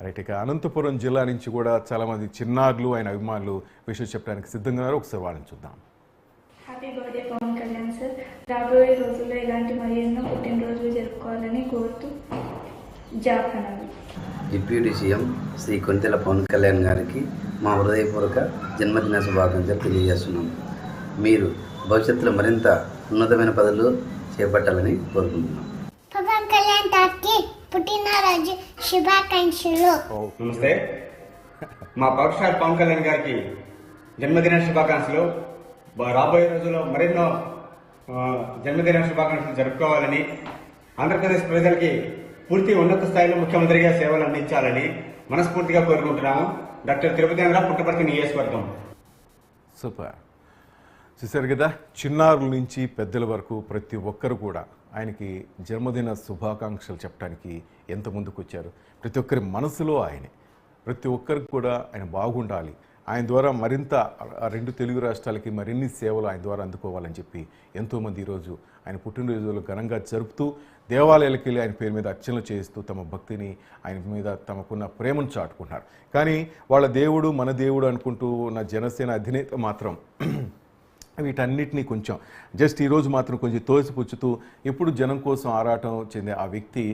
Right. ఇక అనంతపురం జిల్లా నుంచి కూడా చాలామంది చిన్నారులు ఆయన అభిమానులు విషయం చెప్పడానికి సిద్ధంగా ఉన్నారు. ఒకసారి వాళ్ళని చూద్దాం. Happy birthday Pawan Kalyan sir. రాబోయే రోజుల్లో ఇలాంటి మరి ఎన్నో పుట్టినరోజులు జరుపుకోవాలని కోరుతూ జాపనాలు. డిప్యూటీ సీఎం శ్రీ కొంతెల పవన్ కళ్యాణ్ గారికి మా హృదయపూర్వక జన్మదిన శుభాకాంక్షలు తెలియజేస్తున్నాం. మీరు భవిష్యత్తులో మరింత ఉన్నతమైన పదవులు చేపట్టాలని కోరుకుంటున్నాం. పవన్ కళ్యాణ్ గారికి పుట్టినరోజు శుభాకాంక్షలు. నమస్తే. మా పవర్ స్టార్ పవన్ కళ్యాణ్ గారికి జన్మదిన శుభాకాంక్షలు. రాబోయే రోజుల్లో మరెన్నో జన్మదిన శుభాకాంక్షలు జరుపుకోవాలని, ఆంధ్రప్రదేశ్ ప్రజలకి పూర్తి ఉన్నత స్థాయిలో ముఖ్యమంత్రిగా సేవలు అందించాలని మనస్ఫూర్తిగా కోరుకుంటున్నాము. డాక్టర్ తిరుపతి రంగరావు, పుట్టపర్తి నియోజకవర్గం. సూపర్. చూశారు కదా, చిన్నారుల నుంచి పెద్దల వరకు ప్రతి ఒక్కరు కూడా ఆయనకి జన్మదిన శుభాకాంక్షలు చెప్పడానికి ఎంత ముందుకు వచ్చారు. ప్రతి ఒక్కరి మనసులో ఆయనే. ప్రతి ఒక్కరికి కూడా ఆయన బాగుండాలి, ఆయన ద్వారా మరింత రెండు తెలుగు రాష్ట్రాలకి మరిన్ని సేవలు ఆయన ద్వారా అందుకోవాలని చెప్పి ఎంతోమంది ఈరోజు ఆయన పుట్టినరోజులు ఘనంగా జరుపుతూ దేవాలయాలకు వెళ్ళి ఆయన పేరు మీద అర్చనలు చేస్తూ తమ భక్తిని ఆయన మీద తమకున్న ప్రేమను చాటుకుంటున్నారు. కానీ వాళ్ళ దేవుడు మన దేవుడు అనుకుంటూ ఉన్న జనసేన అధినేత మాత్రం వీటన్నిటినీ కొంచెం జస్ట్ ఈరోజు మాత్రం కొంచెం తోసిపుచ్చుతూ ఎప్పుడు జనం కోసం ఆరాటం చెందే ఆ వ్యక్తి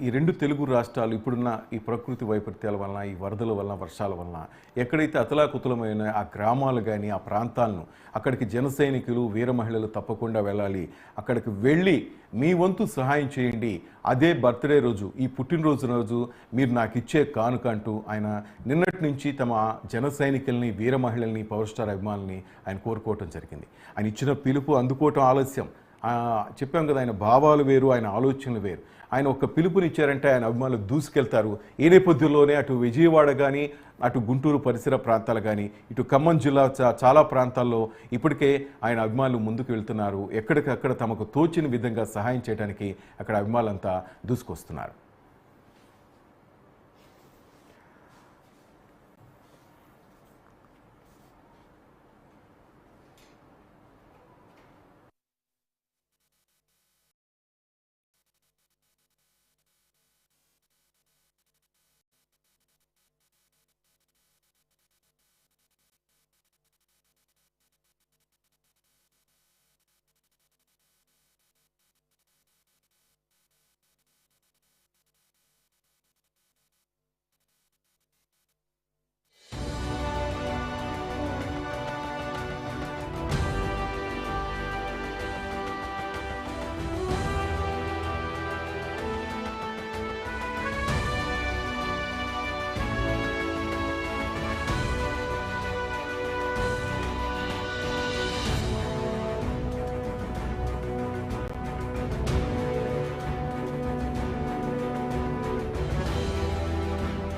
ఈ రెండు తెలుగు రాష్ట్రాలు ఇప్పుడున్న ఈ ప్రకృతి వైపరీత్యాల వలన, ఈ వరదల వలన, వర్షాల వలన ఎక్కడైతే అతలాకుతలమైన ఆ గ్రామాలు కానీ ఆ ప్రాంతాలను అక్కడికి జన సైనికులు, వీర మహిళలు తప్పకుండా వెళ్ళాలి, అక్కడికి వెళ్ళి మీ వంతు సహాయం చేయండి, అదే బర్త్డే రోజు, ఈ పుట్టినరోజు రోజు మీరు నాకు ఇచ్చే కానుక అంటూ ఆయన నిన్నటి నుంచి తమ జన సైనికుల్ని, వీర మహిళల్ని, పవర్ స్టార్ అభిమానుల్ని ఆయన కోరుకోవటం జరిగింది. ఆయన ఇచ్చిన పిలుపు అందుకోవటం ఆలస్యం. చెప్పాం కదా, ఆయన భావాలు వేరు, ఆయన ఆలోచనలు వేరు. ఆయన ఒక పిలుపునిచ్చారంటే ఆయన అభిమానులు దూసుకెళ్తారు. ఈ నేపథ్యంలోనే అటు విజయవాడ కానీ, అటు గుంటూరు పరిసర ప్రాంతాలు కానీ, ఇటు ఖమ్మం జిల్లా చాలా ప్రాంతాల్లో ఇప్పటికే ఆయన అభిమానులు ముందుకు వెళ్తున్నారు. ఎక్కడికక్కడ తమకు తోచిన విధంగా సహాయం చేయడానికి అక్కడ అభిమానులంతా దూసుకొస్తున్నారు.